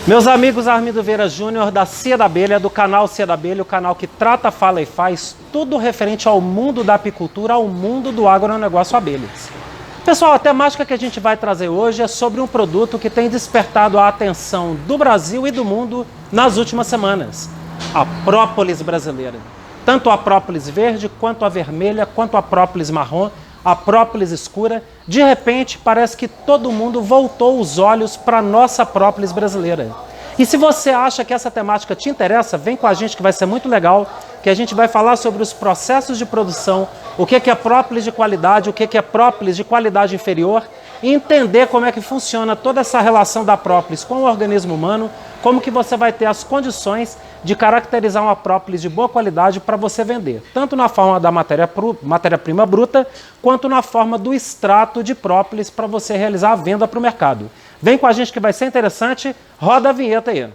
Meus amigos, Armindo Vieira Júnior, da Cia da Abelha, do canal Cia da Abelha, o canal que trata, fala e faz tudo referente ao mundo da apicultura, ao mundo do agronegócio abelhas. Pessoal, a temática que a gente vai trazer hoje é sobre um produto que tem despertado a atenção do Brasil e do mundo nas últimas semanas. A própolis brasileira. Tanto a própolis verde, quanto a vermelha, quanto a própolis marrom, a própolis escura. De repente, parece que todo mundo voltou os olhos para a nossa própolis brasileira. E se você acha que essa temática te interessa, vem com a gente que vai ser muito legal, que a gente vai falar sobre os processos de produção, o que é própolis de qualidade, o que é própolis de qualidade inferior, e entender como é que funciona toda essa relação da própolis com o organismo humano, como que você vai ter as condições de caracterizar uma própolis de boa qualidade para você vender, tanto na forma da matéria-prima bruta, quanto na forma do extrato de própolis para você realizar a venda para o mercado. Vem com a gente que vai ser interessante, roda a vinheta aí.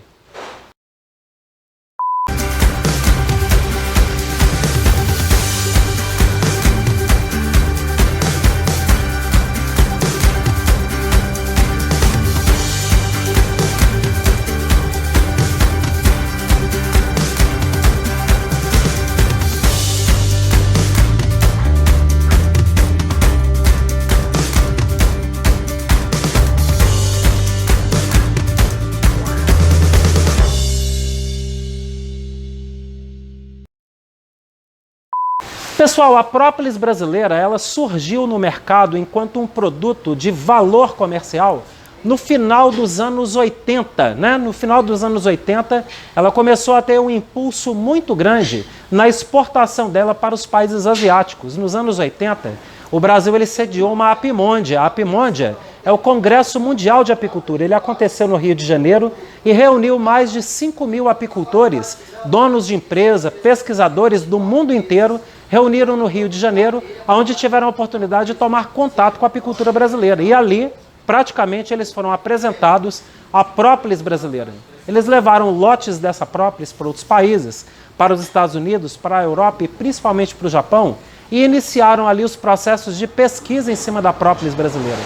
Pessoal, a própolis brasileira, ela surgiu no mercado enquanto um produto de valor comercial no final dos anos 80, né? No final dos anos 80, ela começou a ter um impulso muito grande na exportação dela para os países asiáticos. Nos anos 80, o Brasil ele sediou uma Apimôndia. A Apimôndia é o Congresso Mundial de Apicultura. Ele aconteceu no Rio de Janeiro e reuniu mais de 5.000 apicultores, donos de empresa, pesquisadores do mundo inteiro, reuniram no Rio de Janeiro, onde tiveram a oportunidade de tomar contato com a apicultura brasileira. E ali, praticamente, eles foram apresentados à própolis brasileira. Eles levaram lotes dessa própolis para outros países, para os Estados Unidos, para a Europa e principalmente para o Japão, e iniciaram ali os processos de pesquisa em cima da própolis brasileira.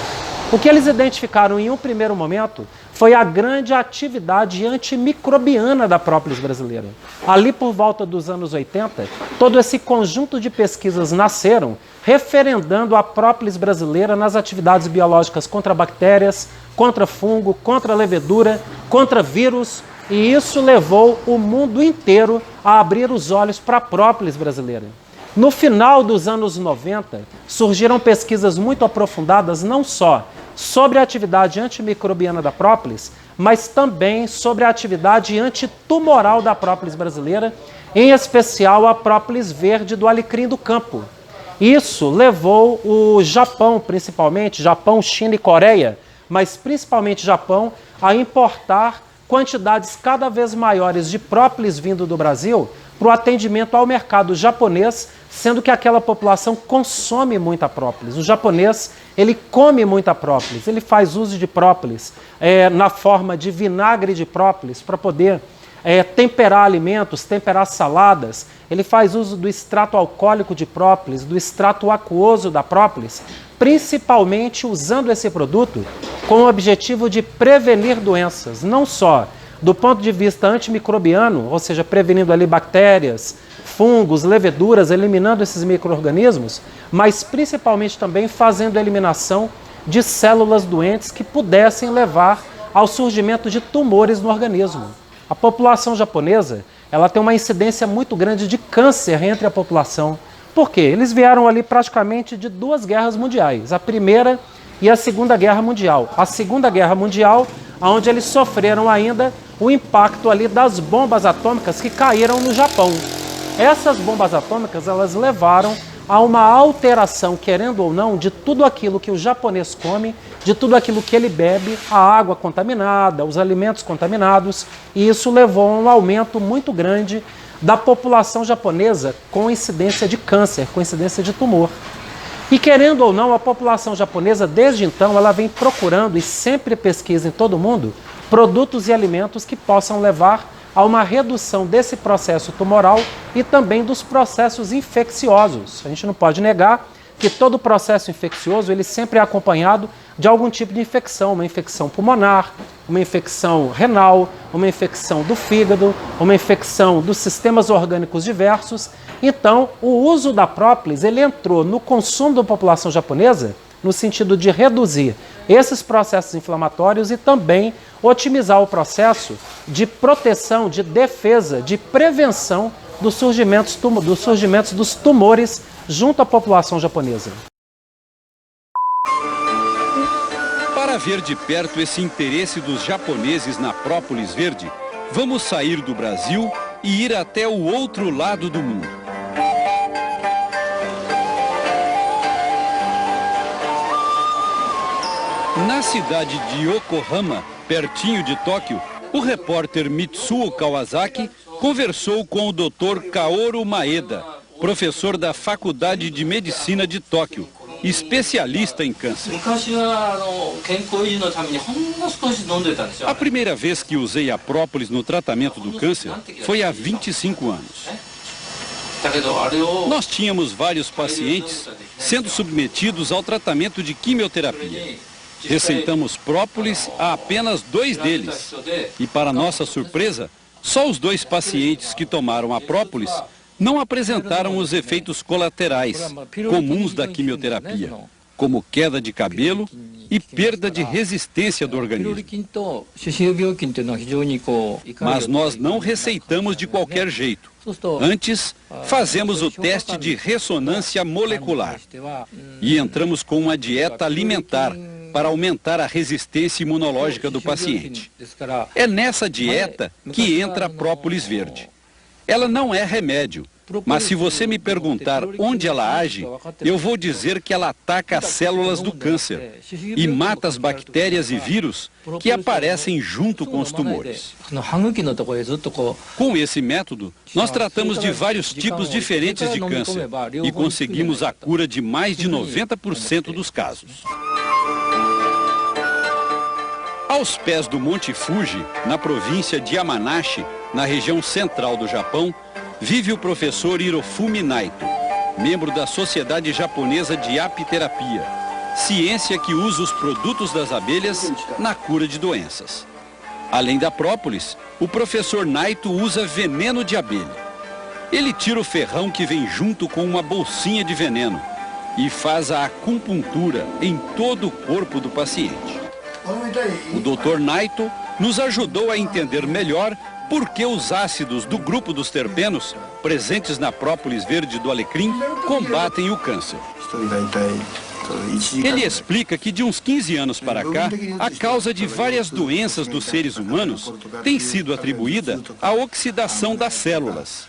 O que eles identificaram em um primeiro momento foi a grande atividade antimicrobiana da própolis brasileira. Ali por volta dos anos 80, todo esse conjunto de pesquisas nasceram referendando a própolis brasileira nas atividades biológicas contra bactérias, contra fungo, contra levedura, contra vírus, e isso levou o mundo inteiro a abrir os olhos para a própolis brasileira. No final dos anos 90, surgiram pesquisas muito aprofundadas, não só sobre a atividade antimicrobiana da própolis, mas também sobre a atividade antitumoral da própolis brasileira, em especial a própolis verde do alecrim do campo. Isso levou o Japão, principalmente, Japão, China e Coreia, mas principalmente Japão, a importar quantidades cada vez maiores de própolis vindo do Brasil para o atendimento ao mercado japonês, sendo que aquela população consome muita própolis. O japonês, ele come muita própolis, ele faz uso de própolis na forma de vinagre de própolis para poder temperar alimentos, temperar saladas. Ele faz uso do extrato alcoólico de própolis, do extrato aquoso da própolis, principalmente usando esse produto com o objetivo de prevenir doenças, não só do ponto de vista antimicrobiano, ou seja, prevenindo ali bactérias, fungos, leveduras, eliminando esses micro-organismos, mas principalmente também fazendo a eliminação de células doentes que pudessem levar ao surgimento de tumores no organismo. A população japonesa, ela tem uma incidência muito grande de câncer entre a população. Por quê? Eles vieram ali praticamente de duas guerras mundiais, a Primeira e a Segunda Guerra Mundial. A Segunda Guerra Mundial, onde eles sofreram ainda o impacto ali das bombas atômicas que caíram no Japão. Essas bombas atômicas, elas levaram a uma alteração, querendo ou não, de tudo aquilo que o japonês come, de tudo aquilo que ele bebe, a água contaminada, os alimentos contaminados, e isso levou a um aumento muito grande da população japonesa com incidência de câncer, com incidência de tumor. E querendo ou não, a população japonesa, desde então, ela vem procurando e sempre pesquisa em todo o mundo produtos e alimentos que possam levar a uma redução desse processo tumoral e também dos processos infecciosos. A gente não pode negar que todo processo infeccioso ele sempre é acompanhado de algum tipo de infecção, uma infecção pulmonar, uma infecção renal, uma infecção do fígado, uma infecção dos sistemas orgânicos diversos. Então, o uso da própolis ele entrou no consumo da população japonesa no sentido de reduzir esses processos inflamatórios e também otimizar o processo de proteção, de defesa, de prevenção dos surgimentos dos tumores junto à população japonesa. Para ver de perto esse interesse dos japoneses na própolis verde, vamos sair do Brasil e ir até o outro lado do mundo. Na cidade de Yokohama, pertinho de Tóquio, o repórter Mitsuo Kawasaki conversou com o Dr. Kaoru Maeda, professor da Faculdade de Medicina de Tóquio, especialista em câncer. A primeira vez que usei a própolis no tratamento do câncer foi há 25 anos. Nós tínhamos vários pacientes sendo submetidos ao tratamento de quimioterapia. Receitamos própolis a apenas 2 deles. E, para nossa surpresa, só os 2 pacientes que tomaram a própolis não apresentaram os efeitos colaterais comuns da quimioterapia, como queda de cabelo e perda de resistência do organismo. Mas nós não receitamos de qualquer jeito. Antes, fazemos o teste de ressonância molecular e entramos com uma dieta alimentar para aumentar a resistência imunológica do paciente. É nessa dieta que entra a própolis verde. Ela não é remédio, mas se você me perguntar onde ela age, eu vou dizer que ela ataca as células do câncer e mata as bactérias e vírus que aparecem junto com os tumores. Com esse método, nós tratamos de vários tipos diferentes de câncer e conseguimos a cura de mais de 90% dos casos. Aos pés do Monte Fuji, na província de Yamanashi, na região central do Japão, vive o professor Hirofumi Naito, membro da Sociedade Japonesa de Apiterapia, ciência que usa os produtos das abelhas na cura de doenças. Além da própolis, o professor Naito usa veneno de abelha. Ele tira o ferrão que vem junto com uma bolsinha de veneno e faz a acupuntura em todo o corpo do paciente. O Dr. Naito nos ajudou a entender melhor por que os ácidos do grupo dos terpenos, presentes na própolis verde do alecrim, combatem o câncer. Ele explica que de uns 15 anos para cá, a causa de várias doenças dos seres humanos tem sido atribuída à oxidação das células.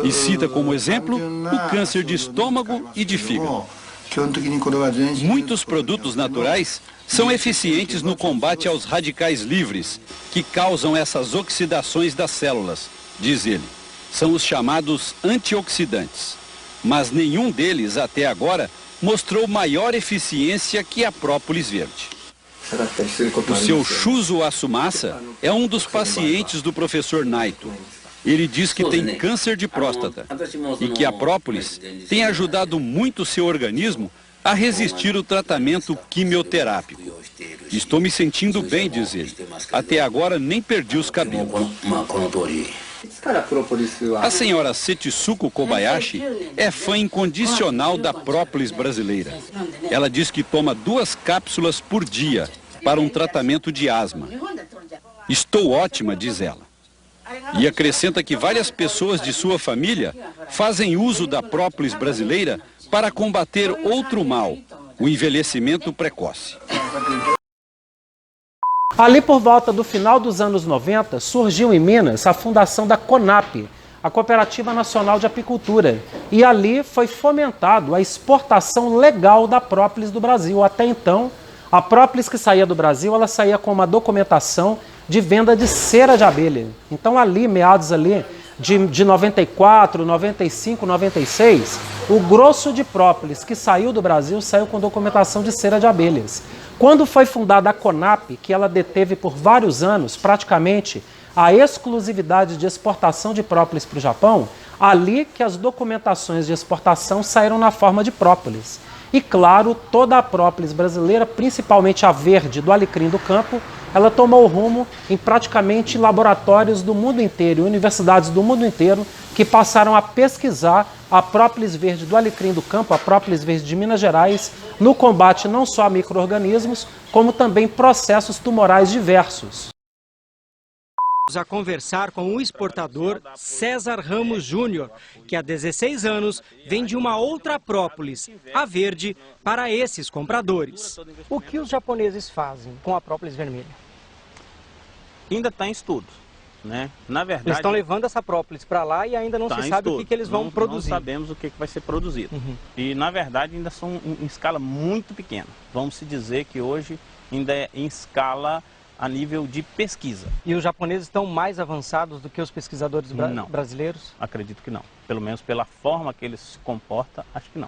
E cita como exemplo o câncer de estômago e de fígado. Muitos produtos naturais são eficientes no combate aos radicais livres, que causam essas oxidações das células, diz ele. São os chamados antioxidantes. Mas nenhum deles, até agora, mostrou maior eficiência que a própolis verde. O seu Shuzo Asumasa é um dos pacientes do professor Naito. Ele diz que tem câncer de próstata e que a própolis tem ajudado muito seu organismo a resistir ao tratamento quimioterápico. Estou me sentindo bem, diz ele. Até agora nem perdi os cabelos. A senhora Setsuko Kobayashi é fã incondicional da própolis brasileira. Ela diz que toma 2 cápsulas por dia para um tratamento de asma. Estou ótima, diz ela. E acrescenta que várias pessoas de sua família fazem uso da própolis brasileira para combater outro mal, o envelhecimento precoce. Ali por volta do final dos anos 90, surgiu em Minas a fundação da CONAP, a Cooperativa Nacional de Apicultura. E ali foi fomentado a exportação legal da própolis do Brasil. Até então, a própolis que saía do Brasil, ela saía com uma documentação de venda de cera de abelha. Então ali, meados ali de 94, 95, 96, o grosso de própolis que saiu do Brasil saiu com documentação de cera de abelhas. Quando foi fundada a CONAP, que ela deteve por vários anos, praticamente, a exclusividade de exportação de própolis para o Japão, ali que as documentações de exportação saíram na forma de própolis. E claro, toda a própolis brasileira, principalmente a verde do alecrim do campo, ela tomou rumo em praticamente laboratórios do mundo inteiro, universidades do mundo inteiro, que passaram a pesquisar a própolis verde do alecrim do campo, a própolis verde de Minas Gerais, no combate não só a micro-organismos, como também processos tumorais diversos. A conversar com o exportador César Ramos Júnior, que há 16 anos vende uma outra própolis, a verde, para esses compradores. O que os japoneses fazem com a própolis vermelha? Ainda está em estudo, né? Na verdade, eles estão levando essa própolis para lá e ainda não se sabe o que eles vão produzir. Não sabemos o que vai ser produzido. E na verdade ainda são em escala muito pequena. Vamos se dizer que hoje ainda é em escala a nível de pesquisa. E os japoneses estão mais avançados do que os pesquisadores brasileiros? Acredito que não. Pelo menos pela forma que eles se comportam, acho que não.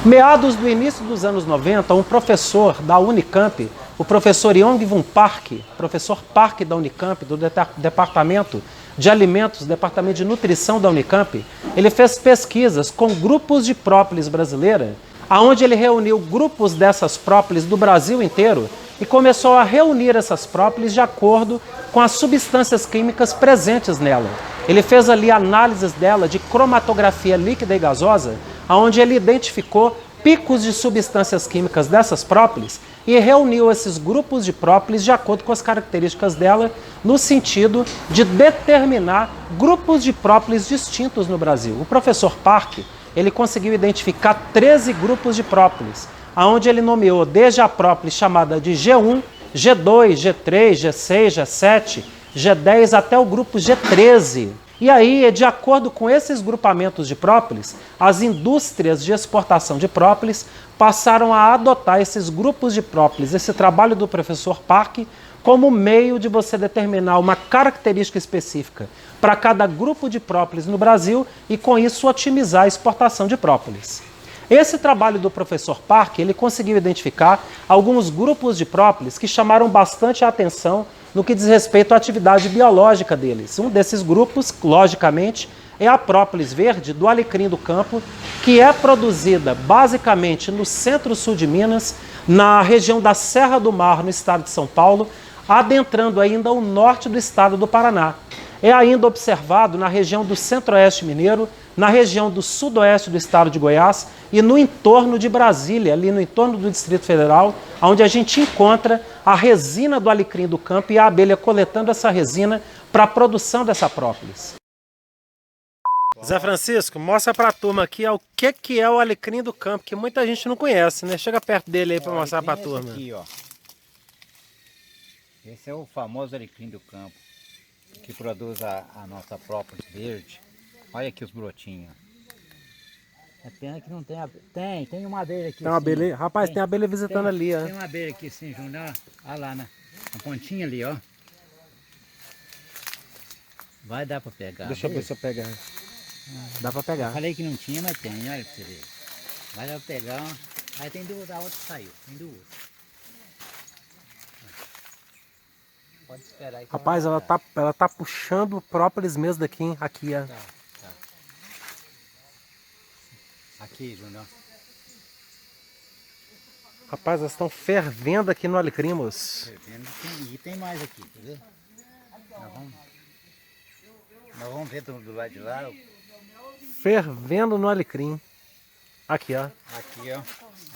Meados do início dos anos 90, um professor da Unicamp, o professor Yong-Won Park, professor Park da Unicamp, do Departamento de Alimentos, Departamento de Nutrição da Unicamp, ele fez pesquisas com grupos de própolis brasileira, onde ele reuniu grupos dessas própolis do Brasil inteiro e começou a reunir essas própolis de acordo com as substâncias químicas presentes nela. Ele fez ali análises dela de cromatografia líquida e gasosa, onde ele identificou picos de substâncias químicas dessas própolis e reuniu esses grupos de própolis de acordo com as características dela, no sentido de determinar grupos de própolis distintos no Brasil. O professor Park, ele conseguiu identificar 13 grupos de própolis, onde ele nomeou desde a própolis chamada de G1, G2, G3, G6, G7, G10 até o grupo G13. E aí, de acordo com esses grupamentos de própolis, as indústrias de exportação de própolis passaram a adotar esses grupos de própolis, esse trabalho do professor Park, como meio de você determinar uma característica específica para cada grupo de própolis no Brasil e, com isso, otimizar a exportação de própolis. Esse trabalho do professor Park, ele conseguiu identificar alguns grupos de própolis que chamaram bastante a atenção no que diz respeito à atividade biológica deles. Um desses grupos, logicamente, é a própolis verde do alecrim do campo, que é produzida basicamente no centro-sul de Minas, na região da Serra do Mar, no estado de São Paulo, adentrando ainda o norte do estado do Paraná. É ainda observado na região do centro-oeste mineiro, na região do sudoeste do estado de Goiás e no entorno de Brasília, ali no entorno do Distrito Federal, onde a gente encontra a resina do alecrim do campo e a abelha coletando essa resina para a produção dessa própolis. Zé Francisco, mostra para a turma aqui o que é o alecrim do campo, que muita gente não conhece, né? Chega perto dele aí para mostrar para a turma. Aqui, ó. Esse é o famoso alecrim do campo, que produz a nossa própolis verde. Olha aqui os brotinhos. É pena que não tem abelha. Tem uma abelha aqui. Tem uma abelha aí? Rapaz, tem abelha visitando ali, ó. Tem uma abelha aqui sim, Júnior. Olha lá na pontinha ali, ó. Vai dar pra pegar. Deixa eu ver se eu pegar. Dá pra pegar. Falei que não tinha, mas tem, olha pra você ver. Vai dar pra pegar. Aí tem duas, a outra saiu. Tem duas. Pode esperar aí. Rapaz, ela tá puxando o própolis mesmo daqui, hein? Aqui, ó. Tá. Aqui, Júnior. Rapaz, elas estão fervendo aqui no alecrim, moço. E tem mais aqui, quer ver? Nós vamos ver do lado de lá. Fervendo no alecrim. Aqui, ó. Aqui, ó.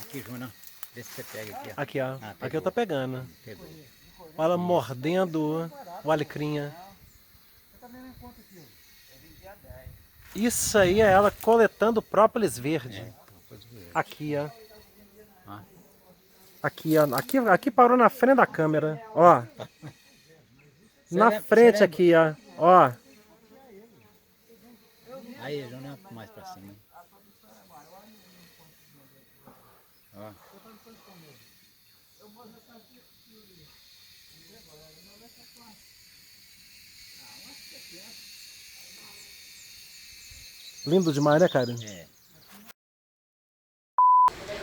Aqui, Júnior. Vê se você pega aqui, ó. Aqui, ó. Ah, aqui eu tô pegando. Pegou. Olha ela mordendo o alecrim. Isso aí é ela coletando própolis verde. Aqui, ó. Aqui, ó. Aqui parou na frente da câmera. Ó. Na frente aqui, ó. Ó. Aí, Júnior, mais pra cima. Ó. Lindo demais, né, cara? É.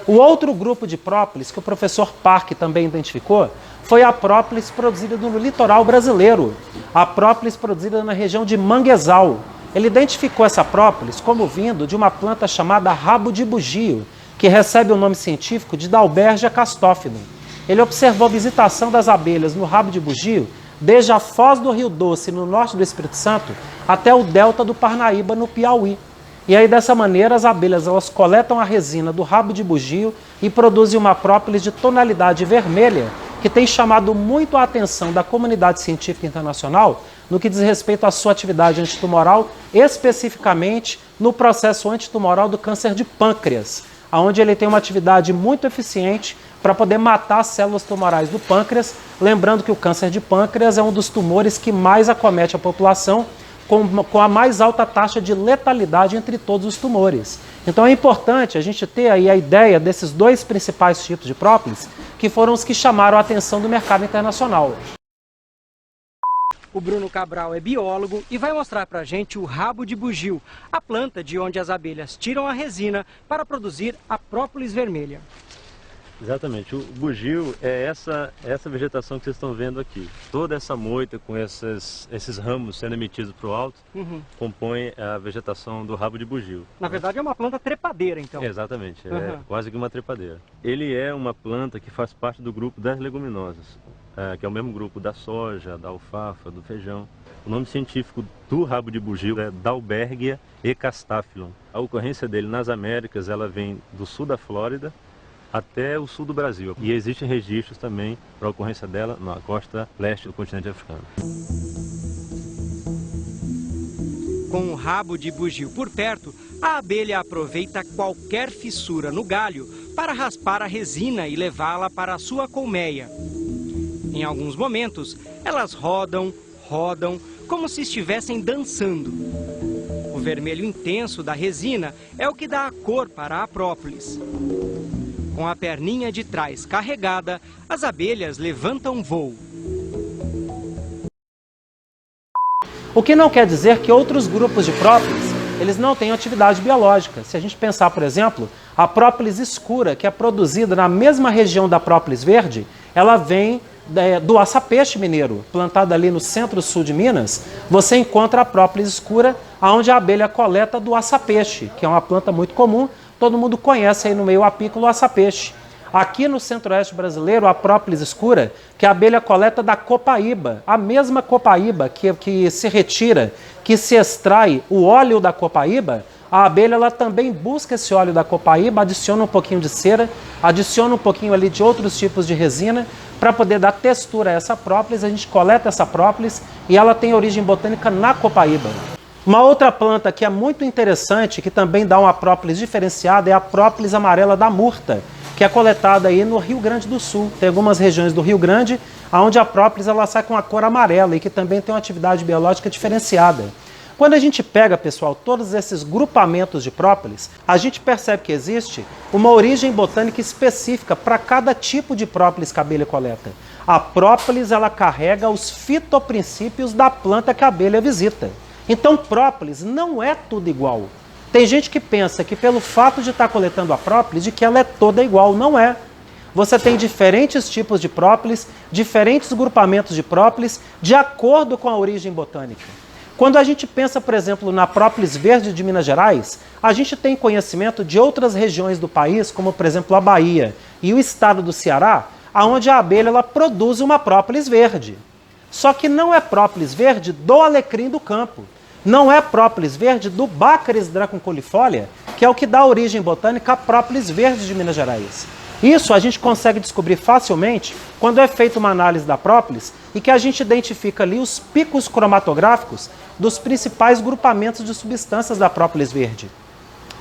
O outro grupo de própolis que o professor Park também identificou foi a própolis produzida no litoral brasileiro, a própolis produzida na região de Manguezal. Ele identificou essa própolis como vindo de uma planta chamada rabo de bugio, que recebe o nome científico de Dalbergia castophilum. Ele observou a visitação das abelhas no rabo de bugio desde a foz do Rio Doce, no norte do Espírito Santo, até o delta do Parnaíba, no Piauí. E aí, dessa maneira, as abelhas elas coletam a resina do rabo de bugio e produzem uma própolis de tonalidade vermelha, que tem chamado muito a atenção da comunidade científica internacional no que diz respeito à sua atividade antitumoral, especificamente no processo antitumoral do câncer de pâncreas, onde ele tem uma atividade muito eficiente para poder matar as células tumorais do pâncreas, lembrando que o câncer de pâncreas é um dos tumores que mais acomete a população, com a mais alta taxa de letalidade entre todos os tumores. Então é importante a gente ter aí a ideia desses dois principais tipos de própolis, que foram os que chamaram a atenção do mercado internacional. O Bruno Cabral é biólogo e vai mostrar para a gente o rabo de bugio, a planta de onde as abelhas tiram a resina para produzir a própolis vermelha. Exatamente, o bugio é essa vegetação que vocês estão vendo aqui. Toda essa moita com esses ramos sendo emitidos para o alto compõe a vegetação do rabo de bugio. Na verdade é uma planta trepadeira, então. Exatamente, é quase que uma trepadeira. Ele é uma planta que faz parte do grupo das leguminosas, que é o mesmo grupo da soja, da alfafa, do feijão. O nome científico do rabo de bugio é Dalbergia castophilum. A ocorrência dele nas Américas, ela vem do sul da Flórida até o sul do Brasil. E existem registros também para a ocorrência dela na costa leste do continente africano. Com o rabo de bugio por perto, a abelha aproveita qualquer fissura no galho para raspar a resina e levá-la para a sua colmeia. Em alguns momentos, elas rodam, como se estivessem dançando. O vermelho intenso da resina é o que dá a cor para a própolis. Com a perninha de trás carregada, as abelhas levantam voo. O que não quer dizer que outros grupos de própolis eles não têm atividade biológica. Se a gente pensar, por exemplo, a própolis escura, que é produzida na mesma região da própolis verde, ela vem do açapeixe mineiro, plantado ali no centro-sul de Minas. Você encontra a própolis escura, onde a abelha coleta do açapeixe, que é uma planta muito comum. Todo mundo conhece aí no meio apícola o açapeixe. Aqui no centro-oeste brasileiro, a própolis escura, que a abelha coleta da copaíba, a mesma copaíba que se retira, que se extrai o óleo da copaíba, a abelha ela também busca esse óleo da copaíba, adiciona um pouquinho de cera, adiciona um pouquinho ali de outros tipos de resina, para poder dar textura a essa própolis. A gente coleta essa própolis e ela tem origem botânica na copaíba. Uma outra planta que é muito interessante, que também dá uma própolis diferenciada, é a própolis amarela da murta, que é coletada aí no Rio Grande do Sul. Tem algumas regiões do Rio Grande onde a própolis ela sai com a cor amarela e que também tem uma atividade biológica diferenciada. Quando a gente pega, pessoal, todos esses grupamentos de própolis, a gente percebe que existe uma origem botânica específica para cada tipo de própolis que a abelha coleta. A própolis ela carrega os fitoprincípios da planta que a abelha visita. Então, própolis não é tudo igual. Tem gente que pensa que pelo fato de estar coletando a própolis, de que ela é toda igual. Não é. Você tem diferentes tipos de própolis, diferentes grupamentos de própolis, de acordo com a origem botânica. Quando a gente pensa, por exemplo, na própolis verde de Minas Gerais, a gente tem conhecimento de outras regiões do país, como, por exemplo, a Bahia e o estado do Ceará, onde a abelha ela produz uma própolis verde. Só que não é própolis verde do alecrim do campo. Não é própolis verde do Baccharis draconcolifolia, que é o que dá origem botânica à própolis verde de Minas Gerais. Isso a gente consegue descobrir facilmente quando é feita uma análise da própolis e que a gente identifica ali os picos cromatográficos dos principais grupamentos de substâncias da própolis verde.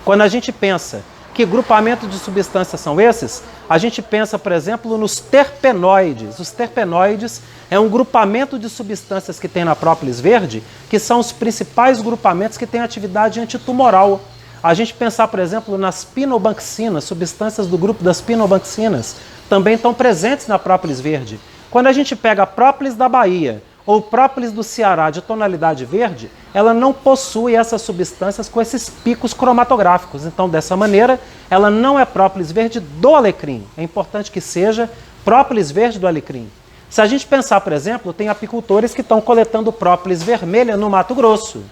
Quando a gente pensa que grupamentos de substâncias são esses, a gente pensa, por exemplo, nos terpenoides. Os terpenoides é um grupamento de substâncias que tem na própolis verde, que são os principais grupamentos que têm atividade antitumoral. A gente pensar, por exemplo, nas pinobanxinas, substâncias do grupo das pinobanxinas, também estão presentes na própolis verde. Quando a gente pega a própolis da Bahia ou própolis do Ceará de tonalidade verde, ela não possui essas substâncias com esses picos cromatográficos. Então, dessa maneira, ela não é própolis verde do alecrim. É importante que seja própolis verde do alecrim. Se a gente pensar, por exemplo, tem apicultores que estão coletando própolis vermelha no Mato Grosso.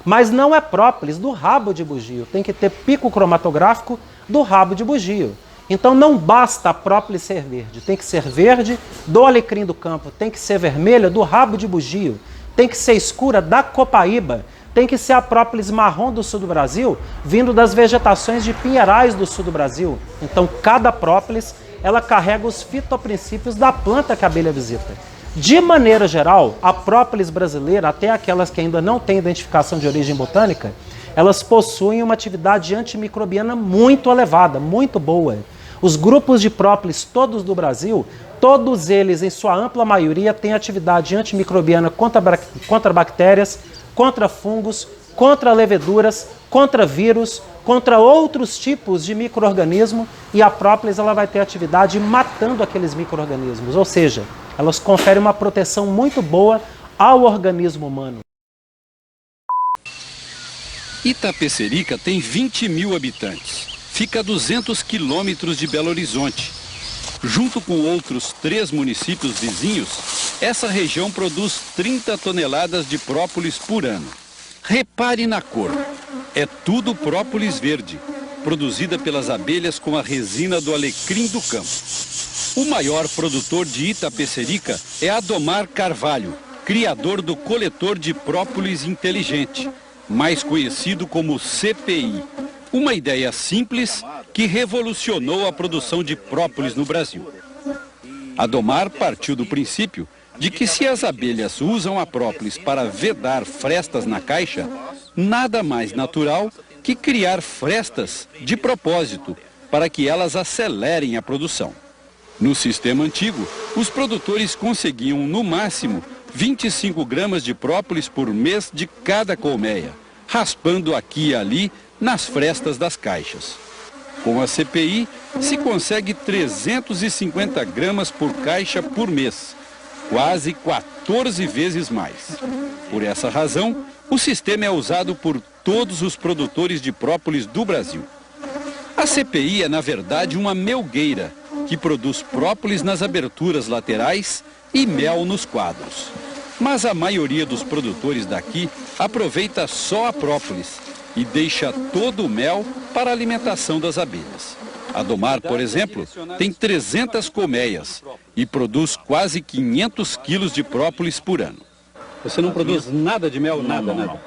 Mas não é própolis do rabo de bugio. Tem que ter pico cromatográfico do rabo de bugio. Então não basta a própolis ser verde, tem que ser verde do alecrim do campo, tem que ser vermelha do rabo de bugio, tem que ser escura da copaíba, tem que ser a própolis marrom do sul do Brasil, vindo das vegetações de pinheirais do sul do Brasil. Então cada própolis, ela carrega os fitoprincípios da planta que a abelha visita. De maneira geral, a própolis brasileira, até aquelas que ainda não têm identificação de origem botânica, elas possuem uma atividade antimicrobiana muito elevada, muito boa. Os grupos de própolis todos do Brasil, todos eles, em sua ampla maioria, têm atividade antimicrobiana contra bactérias, contra fungos, contra leveduras, contra vírus, contra outros tipos de micro-organismo, e a própolis ela vai ter atividade matando aqueles micro-organismos, ou seja, elas conferem uma proteção muito boa ao organismo humano. Itapecerica tem 20 mil habitantes. Fica a 200 quilômetros de Belo Horizonte. Junto com outros 3 municípios vizinhos, essa região produz 30 toneladas de própolis por ano. Repare na cor. É tudo própolis verde, produzida pelas abelhas com a resina do alecrim do campo. O maior produtor de Itapecerica é Adomar Carvalho, criador do coletor de própolis inteligente, mais conhecido como CPI. Uma ideia simples que revolucionou a produção de própolis no Brasil. Adomar partiu do princípio de que se as abelhas usam a própolis para vedar frestas na caixa, nada mais natural que criar frestas de propósito para que elas acelerem a produção. No sistema antigo, os produtores conseguiam, no máximo, 25 gramas de própolis por mês de cada colmeia, raspando aqui e ali nas frestas das caixas. Com a CPI, se consegue 350 gramas por caixa por mês, quase 14 vezes mais. Por essa razão, o sistema é usado por todos os produtores de própolis do Brasil. A CPI é, na verdade, uma melgueira, que produz própolis nas aberturas laterais e mel nos quadros. Mas a maioria dos produtores daqui aproveita só a própolis e deixa todo o mel para a alimentação das abelhas. Adomar, por exemplo, tem 300 colmeias e produz quase 500 quilos de própolis por ano. Você não produz nada de mel? Nada, nada?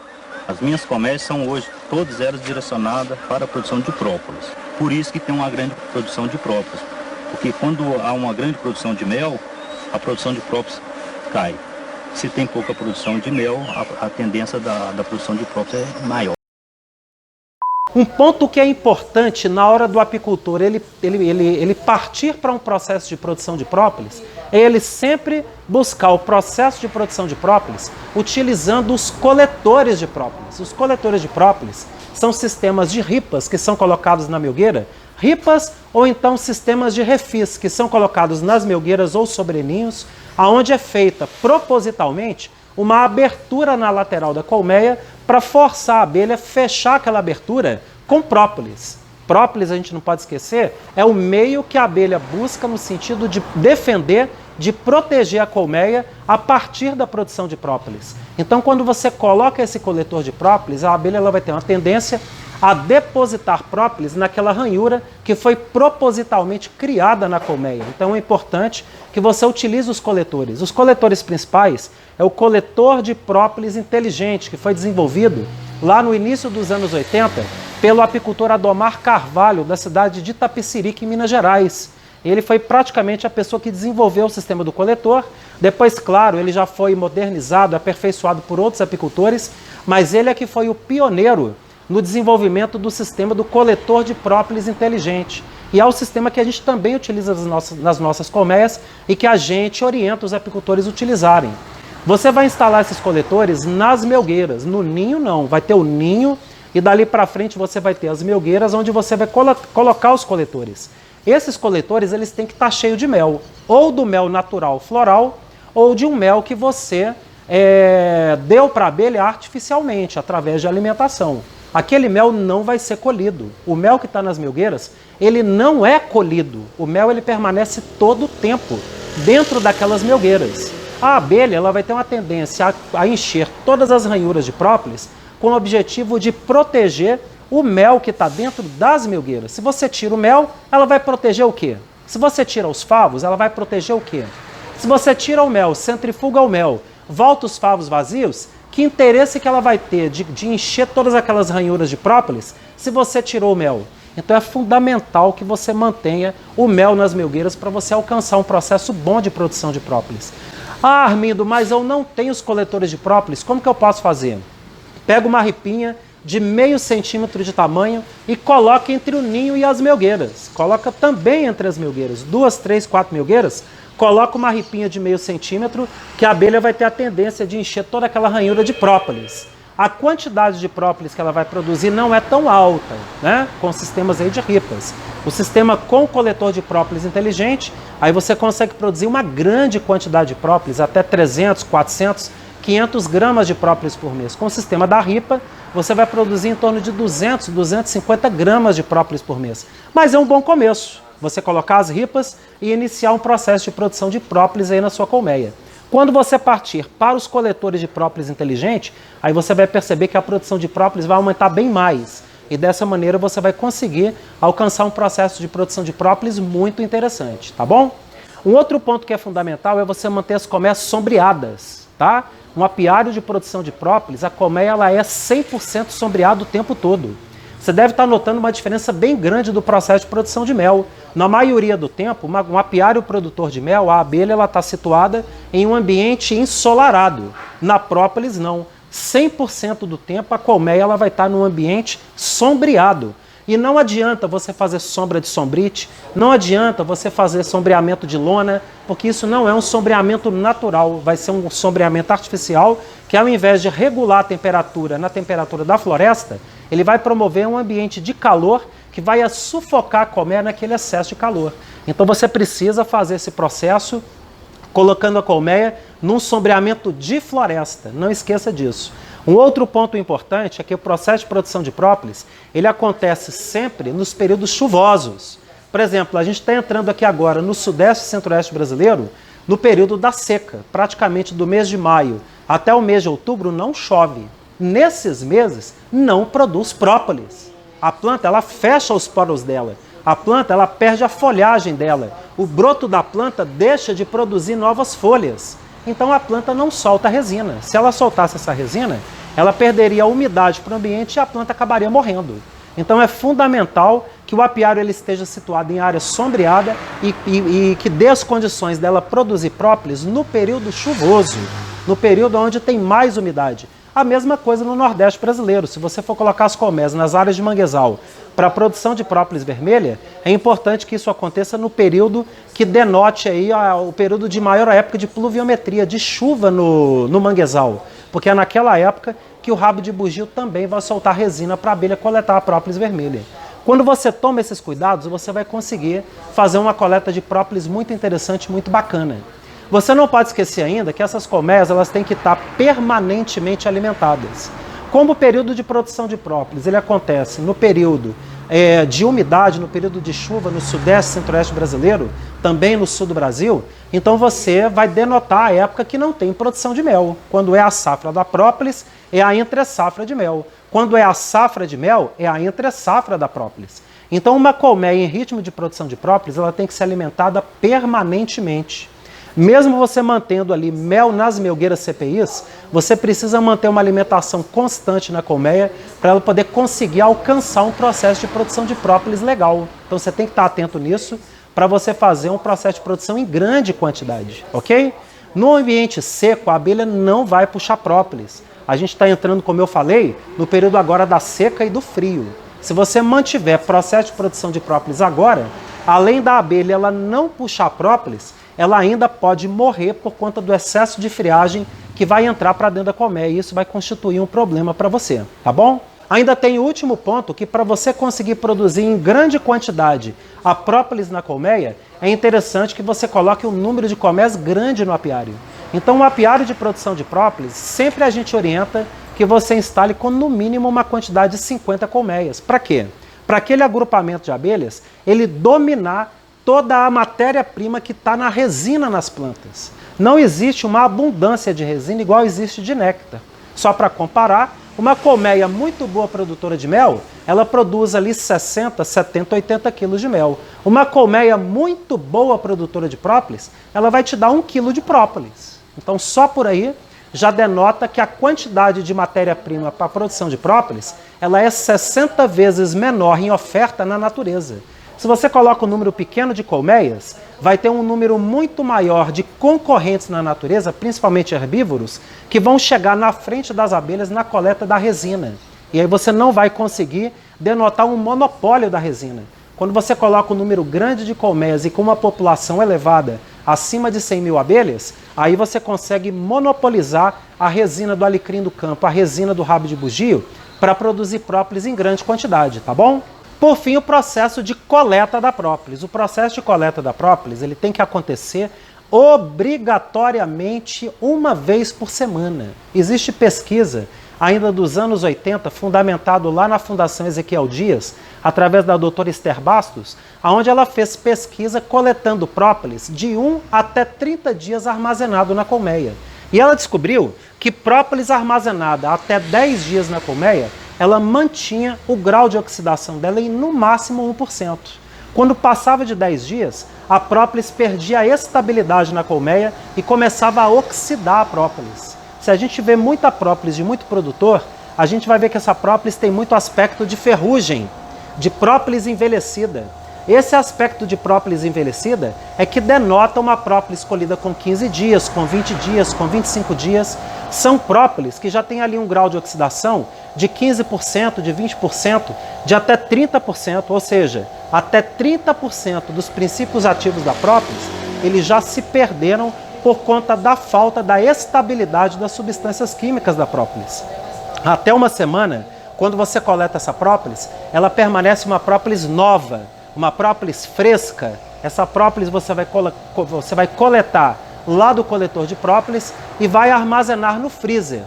As minhas colmeias são hoje todas elas direcionadas para a produção de própolis. Por isso que tem uma grande produção de própolis. Porque quando há uma grande produção de mel, a produção de própolis cai. Se tem pouca produção de mel, a tendência da produção de própolis é maior. Um ponto que é importante na hora do apicultor ele partir para um processo de produção de própolis é ele sempre buscar o processo de produção de própolis utilizando os coletores de própolis. Os coletores de própolis são sistemas de ripas que são colocados na melgueira, ripas ou então sistemas de refis que são colocados nas melgueiras ou sobre ninhos, aonde é feita propositalmente uma abertura na lateral da colmeia para forçar a abelha a fechar aquela abertura com própolis. Própolis, a gente não pode esquecer, é o meio que a abelha busca no sentido de defender, de proteger a colmeia a partir da produção de própolis. Então, quando você coloca esse coletor de própolis, a abelha ela vai ter uma tendência a depositar própolis naquela ranhura que foi propositalmente criada na colmeia. Então é importante que você utilize os coletores. Os coletores principais é o coletor de própolis inteligente, que foi desenvolvido lá no início dos anos 80 pelo apicultor Adomar Carvalho, da cidade de Itapecerica, em Minas Gerais. Ele foi praticamente a pessoa que desenvolveu o sistema do coletor. Depois, claro, ele já foi modernizado, aperfeiçoado por outros apicultores, mas ele é que foi o pioneiro no desenvolvimento do sistema do coletor de própolis inteligente. E é o sistema que a gente também utiliza nas nossas colmeias e que a gente orienta os apicultores a utilizarem. Você vai instalar esses coletores nas melgueiras, no ninho não, vai ter o ninho e dali para frente você vai ter as melgueiras onde você vai colocar os coletores. Esses coletores eles têm que estar cheios de mel, ou do mel natural floral, ou de um mel que você deu para a abelha artificialmente, através de alimentação. Aquele mel não vai ser colhido. O mel que está nas melgueiras, ele não é colhido. O mel ele permanece todo o tempo dentro daquelas melgueiras. A abelha ela vai ter uma tendência a encher todas as ranhuras de própolis com o objetivo de proteger o mel que está dentro das melgueiras. Se você tira o mel, ela vai proteger o quê? Se você tira os favos, ela vai proteger o quê? Se você tira o mel, centrifuga o mel, volta os favos vazios, que interesse que ela vai ter de encher todas aquelas ranhuras de própolis se você tirou o mel? Então é fundamental que você mantenha o mel nas melgueiras para você alcançar um processo bom de produção de própolis. Ah, Armindo, mas eu não tenho os coletores de própolis, como que eu posso fazer? Pega uma ripinha de meio centímetro de tamanho e coloca entre o ninho e as melgueiras. Coloca também entre as melgueiras, 2, 3, 4 melgueiras, coloca uma ripinha de meio centímetro que a abelha vai ter a tendência de encher toda aquela ranhura de própolis. A quantidade de própolis que ela vai produzir não é tão alta, né? Com sistemas aí de ripas. O sistema com coletor de própolis inteligente, aí você consegue produzir uma grande quantidade de própolis, até 300, 400, 500 gramas de própolis por mês. Com o sistema da ripa, você vai produzir em torno de 200, 250 gramas de própolis por mês. Mas é um bom começo, você colocar as ripas e iniciar um processo de produção de própolis aí na sua colmeia. Quando você partir para os coletores de própolis inteligente, aí você vai perceber que a produção de própolis vai aumentar bem mais. E dessa maneira você vai conseguir alcançar um processo de produção de própolis muito interessante, tá bom? Um outro ponto que é fundamental é você manter as colmeias sombreadas, tá? Um apiário de produção de própolis, a colmeia ela é 100% sombreada o tempo todo. Você deve estar notando uma diferença bem grande do processo de produção de mel. Na maioria do tempo, um apiário produtor de mel, a abelha está situada em um ambiente ensolarado. Na própolis, não. 100% do tempo, a colmeia ela vai estar num ambiente sombreado. E não adianta você fazer sombra de sombrite, não adianta você fazer sombreamento de lona, porque isso não é um sombreamento natural, vai ser um sombreamento artificial que ao invés de regular a temperatura na temperatura da floresta, ele vai promover um ambiente de calor que vai sufocar a colmeia naquele excesso de calor. Então você precisa fazer esse processo colocando a colmeia num sombreamento de floresta, não esqueça disso. Um outro ponto importante é que o processo de produção de própolis, ele acontece sempre nos períodos chuvosos. Por exemplo, a gente está entrando aqui agora no sudeste e centro-oeste brasileiro, no período da seca, praticamente do mês de maio até o mês de outubro não chove. Nesses meses não produz própolis. A planta ela fecha os poros dela, a planta ela perde a folhagem dela, o broto da planta deixa de produzir novas folhas. Então a planta não solta resina. Se ela soltasse essa resina, ela perderia a umidade para o ambiente e a planta acabaria morrendo. Então é fundamental que o apiário ele esteja situado em área sombreada e que dê as condições dela produzir própolis no período chuvoso, no período onde tem mais umidade. A mesma coisa no Nordeste brasileiro. Se você for colocar as colmeias nas áreas de manguezal para a produção de própolis vermelha, é importante que isso aconteça no período que denote aí o período de maior época de pluviometria, de chuva no manguezal. Porque é naquela época que o rabo de bugio também vai soltar resina para a abelha coletar a própolis vermelha. Quando você toma esses cuidados, você vai conseguir fazer uma coleta de própolis muito interessante, muito bacana. Você não pode esquecer ainda que essas colmeias elas têm que estar permanentemente alimentadas. Como o período de produção de própolis ele acontece no período de umidade, no período de chuva no sudeste e centro-oeste brasileiro, também no sul do Brasil, então você vai denotar a época que não tem produção de mel. Quando é a safra da própolis, é a entre-safra de mel. Quando é a safra de mel, é a entre-safra da própolis. Então uma colmeia em ritmo de produção de própolis ela tem que ser alimentada permanentemente. Mesmo você mantendo ali mel nas melgueiras CPIs, você precisa manter uma alimentação constante na colmeia para ela poder conseguir alcançar um processo de produção de própolis legal. Então você tem que estar atento nisso para você fazer um processo de produção em grande quantidade, ok? No ambiente seco, a abelha não vai puxar própolis. A gente está entrando, como eu falei, no período agora da seca e do frio. Se você mantiver processo de produção de própolis agora, além da abelha ela não puxar própolis, ela ainda pode morrer por conta do excesso de friagem que vai entrar para dentro da colmeia e isso vai constituir um problema para você, tá bom? Ainda tem o último ponto que para você conseguir produzir em grande quantidade a própolis na colmeia, é interessante que você coloque um número de colmeias grande no apiário. Então o apiário de produção de própolis, sempre a gente orienta que você instale com no mínimo uma quantidade de 50 colmeias. Para quê? Para aquele agrupamento de abelhas, ele dominar toda a matéria-prima que está na resina nas plantas. Não existe uma abundância de resina igual existe de néctar. Só para comparar, uma colmeia muito boa produtora de mel ela produz ali 60, 70, 80 quilos de mel. Uma colmeia muito boa produtora de própolis, ela vai te dar 1 quilo de própolis. Então, só por aí já denota que a quantidade de matéria-prima para a produção de própolis, ela é 60 vezes menor em oferta na natureza. Se você coloca um número pequeno de colmeias, vai ter um número muito maior de concorrentes na natureza, principalmente herbívoros, que vão chegar na frente das abelhas na coleta da resina. E aí você não vai conseguir denotar um monopólio da resina. Quando você coloca um número grande de colmeias e com uma população elevada, acima de 100 mil abelhas, aí você consegue monopolizar a resina do alecrim do campo, a resina do rabo de bugio, para produzir própolis em grande quantidade, tá bom? Por fim, o processo de coleta da própolis. O processo de coleta da própolis, ele tem que acontecer obrigatoriamente uma vez por semana. Existe pesquisa ainda dos anos 80, fundamentado lá na Fundação Ezequiel Dias, através da doutora Esther Bastos, onde ela fez pesquisa coletando própolis de 1 até 30 dias armazenado na colmeia. E ela descobriu que própolis armazenada até 10 dias na colmeia, ela mantinha o grau de oxidação dela em no máximo 1%. Quando passava de 10 dias, a própolis perdia a estabilidade na colmeia e começava a oxidar a própolis. Se a gente vê muita própolis de muito produtor, a gente vai ver que essa própolis tem muito aspecto de ferrugem, de própolis envelhecida. Esse aspecto de própolis envelhecida é que denota uma própolis colhida com 15 dias, com 20 dias, com 25 dias. São própolis que já tem ali um grau de oxidação de 15%, de 20%, de até 30%, ou seja, até 30% dos princípios ativos da própolis, eles já se perderam por conta da falta da estabilidade das substâncias químicas da própolis. Até uma semana, quando você coleta essa própolis, ela permanece uma própolis nova, uma própolis fresca. Essa própolis você vai coletar lá do coletor de própolis e vai armazenar no freezer.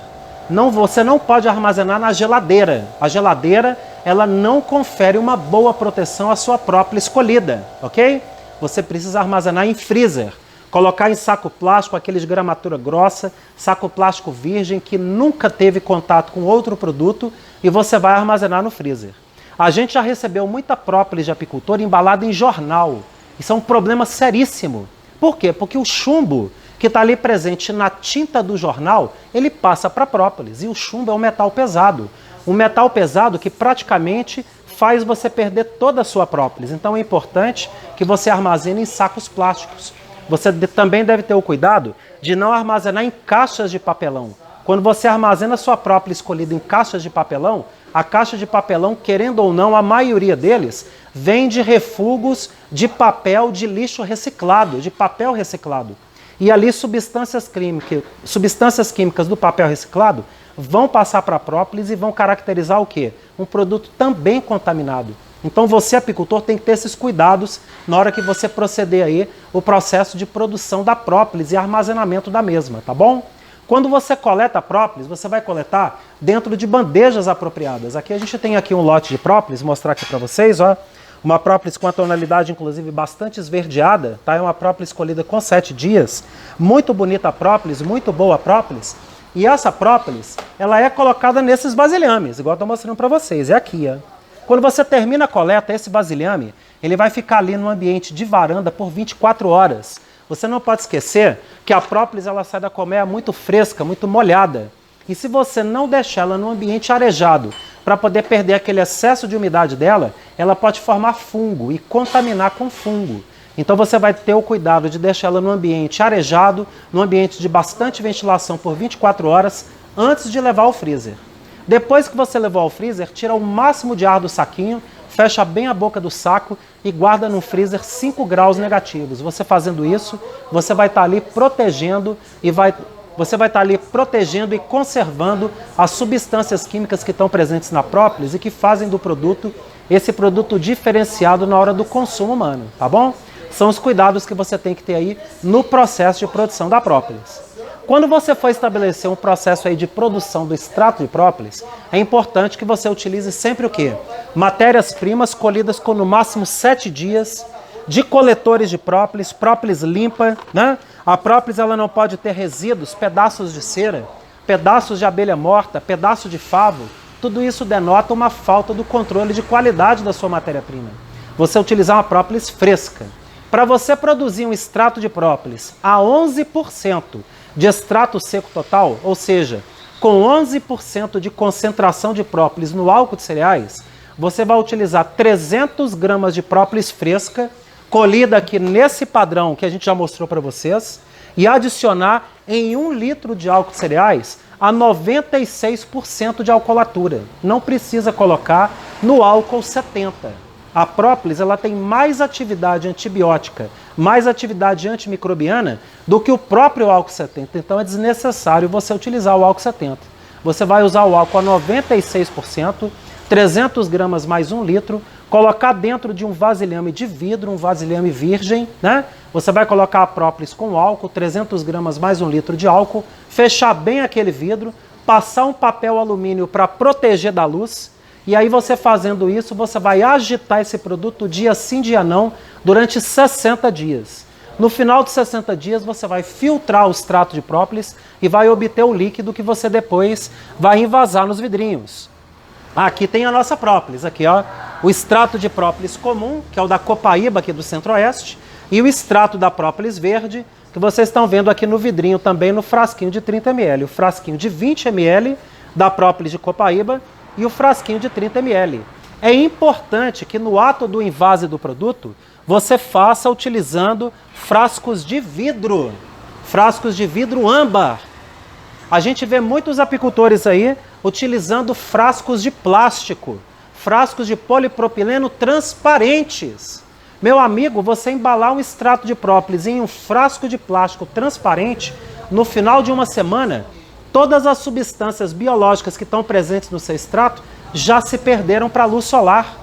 Você não pode armazenar na geladeira. A geladeira, ela não confere uma boa proteção à sua própolis colhida, ok? Você precisa armazenar em freezer. Colocar em saco plástico, aquele de gramatura grossa, saco plástico virgem que nunca teve contato com outro produto, e você vai armazenar no freezer. A gente já recebeu muita própolis de apicultor embalada em jornal. Isso é um problema seríssimo. Por quê? Porque o chumbo que está ali presente na tinta do jornal, ele passa para a própolis. E o chumbo é um metal pesado. Um metal pesado que praticamente faz você perder toda a sua própolis. Então é importante que você armazene em sacos plásticos. Você também deve ter o cuidado de não armazenar em caixas de papelão. Quando você armazena sua própolis colhida em caixas de papelão, a caixa de papelão, querendo ou não, a maioria deles vem de refugos de papel de lixo reciclado, de papel reciclado. E ali substâncias químicas do papel reciclado vão passar para a própolis e vão caracterizar o quê? Um produto também contaminado. Então você, apicultor, tem que ter esses cuidados na hora que você proceder aí o processo de produção da própolis e armazenamento da mesma, tá bom? Quando você coleta a própolis, você vai coletar dentro de bandejas apropriadas. Aqui a gente tem aqui um lote de própolis, vou mostrar aqui para vocês, ó. Uma própolis com a tonalidade, inclusive, bastante esverdeada, tá? É uma própolis colhida com 7 dias. Muito bonita a própolis, muito boa a própolis. E essa própolis, ela é colocada nesses vasilhames, igual eu estou mostrando para vocês. É aqui, ó. Quando você termina a coleta, esse vasilhame, ele vai ficar ali no ambiente de varanda por 24 horas. Você não pode esquecer que a própolis ela sai da colmeia muito fresca, muito molhada. E se você não deixar ela no ambiente arejado, para poder perder aquele excesso de umidade dela, ela pode formar fungo e contaminar com fungo. Então você vai ter o cuidado de deixar ela no ambiente arejado, no ambiente de bastante ventilação por 24 horas, antes de levar ao freezer. Depois que você levou ao freezer, tira o máximo de ar do saquinho, fecha bem a boca do saco e guarda no freezer 5 graus negativos. Você fazendo isso, você vai estar ali protegendo e conservando as substâncias químicas que estão presentes na própolis e que fazem do produto esse produto diferenciado na hora do consumo humano, tá bom? São os cuidados que você tem que ter aí no processo de produção da própolis. Quando você for estabelecer um processo aí de produção do extrato de própolis, é importante que você utilize sempre o quê? Matérias-primas colhidas com no máximo 7 dias, de coletores de própolis, própolis limpa, né? A própolis ela não pode ter resíduos, pedaços de cera, pedaços de abelha morta, pedaço de favo, tudo isso denota uma falta do controle de qualidade da sua matéria-prima. Você utilizar uma própolis fresca. Para você produzir um extrato de própolis a 11% de extrato seco total, ou seja, com 11% de concentração de própolis no álcool de cereais, você vai utilizar 300 gramas de própolis fresca, colhida aqui nesse padrão que a gente já mostrou para vocês, e adicionar em 1 litro de álcool de cereais a 96% de alcoolatura. Não precisa colocar no álcool 70%. A própolis ela tem mais atividade antibiótica, mais atividade antimicrobiana do que o próprio álcool 70. Então é desnecessário você utilizar o álcool 70. Você vai usar o álcool a 96%, 300 gramas mais 1 litro, colocar dentro de um vasilhame de vidro, um vasilhame virgem, né? Você vai colocar a própolis com álcool, 300 gramas mais 1 litro de álcool, fechar bem aquele vidro, passar um papel alumínio para proteger da luz. E aí você fazendo isso, você vai agitar esse produto dia sim, dia não, durante 60 dias. No final de 60 dias, você vai filtrar o extrato de própolis e vai obter o líquido que você depois vai envasar nos vidrinhos. Aqui tem a nossa própolis, aqui ó, o extrato de própolis comum, que é o da Copaíba aqui do Centro-Oeste, e o extrato da própolis verde, que vocês estão vendo aqui no vidrinho também, no frasquinho de 30 ml. O frasquinho de 20 ml da própolis de Copaíba e o frasquinho de 30 ml. É importante que no ato do invase do produto, você faça utilizando frascos de vidro âmbar. A gente vê muitos apicultores aí utilizando frascos de plástico, frascos de polipropileno transparentes. Meu amigo, você embalar um extrato de própolis em um frasco de plástico transparente, no final de uma semana, todas as substâncias biológicas que estão presentes no seu extrato já se perderam para a luz solar.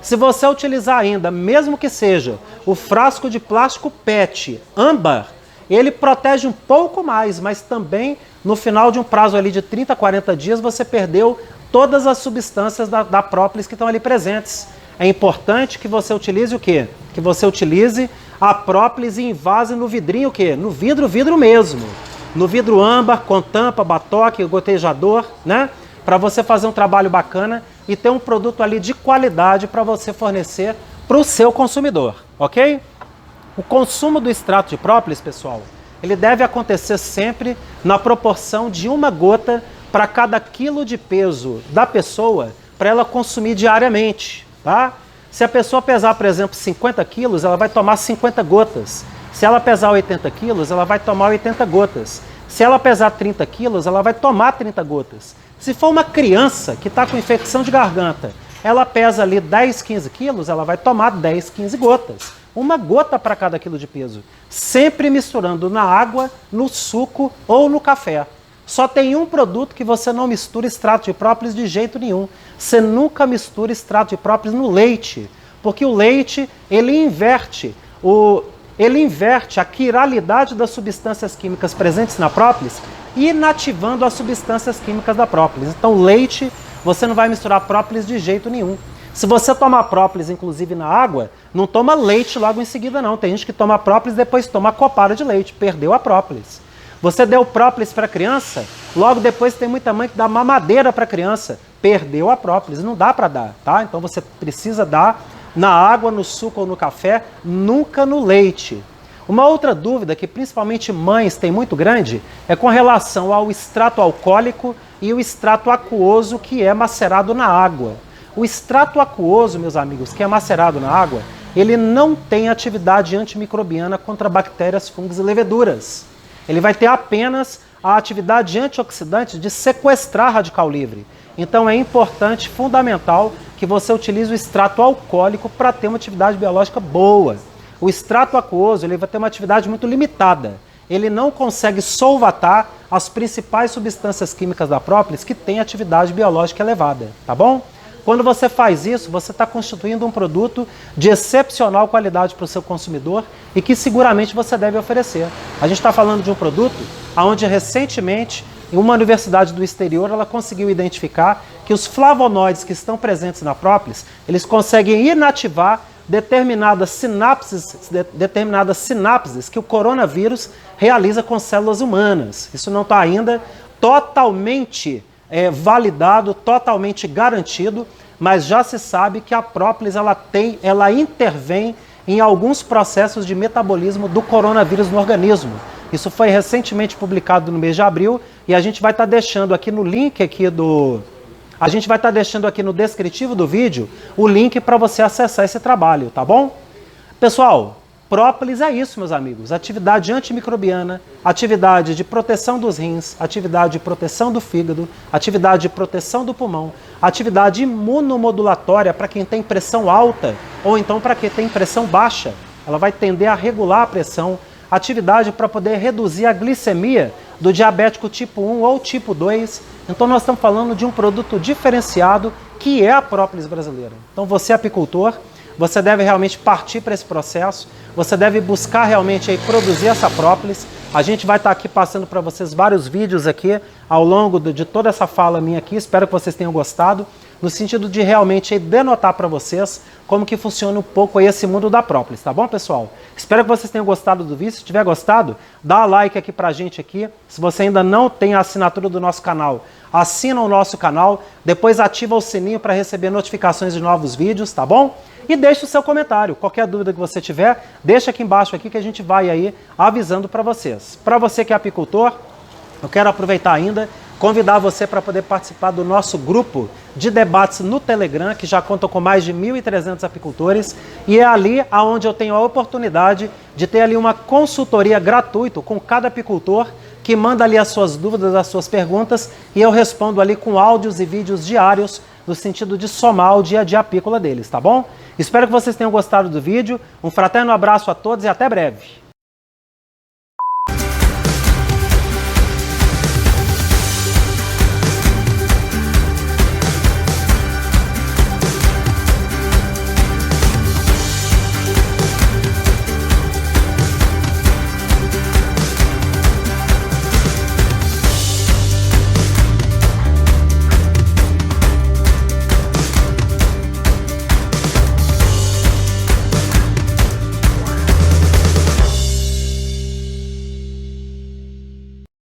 Se você utilizar ainda, mesmo que seja o frasco de plástico PET âmbar, ele protege um pouco mais, mas também no final de um prazo ali de 30 a 40 dias você perdeu todas as substâncias da própolis que estão ali presentes. É importante que você utilize o quê? Que você utilize a própolis e invase no vidrinho o quê? No vidro mesmo. No vidro âmbar, com tampa, batoque, gotejador, né? Para você fazer um trabalho bacana e ter um produto ali de qualidade para você fornecer para o seu consumidor, ok? O consumo do extrato de própolis, pessoal, ele deve acontecer sempre na proporção de 1 gota para cada quilo de peso da pessoa para ela consumir diariamente, tá? Se a pessoa pesar, por exemplo, 50 quilos, ela vai tomar 50 gotas. Se ela pesar 80 quilos, ela vai tomar 80 gotas. Se ela pesar 30 quilos, ela vai tomar 30 gotas. Se for uma criança que está com infecção de garganta, ela pesa ali 10, 15 quilos, ela vai tomar 10, 15 gotas. 1 gota para cada quilo de peso. Sempre misturando na água, no suco ou no café. Só tem um produto que você não mistura extrato de própolis de jeito nenhum. Você nunca mistura extrato de própolis no leite, porque o leite, ele inverte a quiralidade das substâncias químicas presentes na própolis, inativando as substâncias químicas da própolis. Então, leite, você não vai misturar própolis de jeito nenhum. Se você tomar própolis, inclusive na água, não toma leite logo em seguida não. Tem gente que toma própolis e depois toma copada de leite, perdeu a própolis. Você deu própolis para a criança, logo depois tem muita mãe que dá mamadeira para a criança, perdeu a própolis, não dá para dar, tá? Então você precisa dar na água, no suco ou no café, nunca no leite. Uma outra dúvida que principalmente mães têm muito grande é com relação ao extrato alcoólico e o extrato aquoso que é macerado na água. O extrato aquoso, meus amigos, que é macerado na água, ele não tem atividade antimicrobiana contra bactérias, fungos e leveduras. Ele vai ter apenas a atividade antioxidante de sequestrar radical livre. Então é importante, fundamental, que você utilize o extrato alcoólico para ter uma atividade biológica boa. O extrato aquoso ele vai ter uma atividade muito limitada. Ele não consegue solvatar as principais substâncias químicas da própolis que têm atividade biológica elevada, tá bom? Quando você faz isso, você está constituindo um produto de excepcional qualidade para o seu consumidor e que seguramente você deve oferecer. A gente está falando de um produto onde recentemente, em uma universidade do exterior, ela conseguiu identificar que os flavonoides que estão presentes na própolis, eles conseguem inativar determinadas sinapses que o coronavírus realiza com células humanas. Isso não está ainda totalmente validado, totalmente garantido, mas já se sabe que a própolis ela intervém em alguns processos de metabolismo do coronavírus no organismo. Isso foi recentemente publicado no mês de abril e a gente vai estar deixando aqui no link a gente vai estar deixando aqui no descritivo do vídeo o link para você acessar esse trabalho, tá bom? Pessoal, própolis é isso, meus amigos. Atividade antimicrobiana, atividade de proteção dos rins, atividade de proteção do fígado, atividade de proteção do pulmão, atividade imunomodulatória para quem tem pressão alta ou então para quem tem pressão baixa. Ela vai tender a regular a pressão, atividade para poder reduzir a glicemia do diabético tipo 1 ou tipo 2. Então nós estamos falando de um produto diferenciado que é a própolis brasileira. Então você, apicultor, você deve realmente partir para esse processo, você deve buscar realmente aí produzir essa própolis. A gente vai estar aqui passando para vocês vários vídeos aqui ao longo de toda essa fala minha aqui, espero que vocês tenham gostado, no sentido de realmente aí denotar para vocês como que funciona um pouco aí esse mundo da própolis, tá bom, pessoal? Espero que vocês tenham gostado do vídeo. Se tiver gostado, dá like aqui pra gente aqui. Se você ainda não tem a assinatura do nosso canal, assina o nosso canal, depois ativa o sininho para receber notificações de novos vídeos, tá bom? E deixe o seu comentário. Qualquer dúvida que você tiver, deixa aqui embaixo aqui que a gente vai aí avisando para vocês. Para você que é apicultor, eu quero aproveitar ainda, convidar você para poder participar do nosso grupo de debates no Telegram, que já conta com mais de 1.300 apicultores, e é ali onde eu tenho a oportunidade de ter ali uma consultoria gratuita com cada apicultor, que manda ali as suas dúvidas, as suas perguntas, e eu respondo ali com áudios e vídeos diários, no sentido de somar o dia a dia apícola deles, tá bom? Espero que vocês tenham gostado do vídeo, um fraterno abraço a todos e até breve!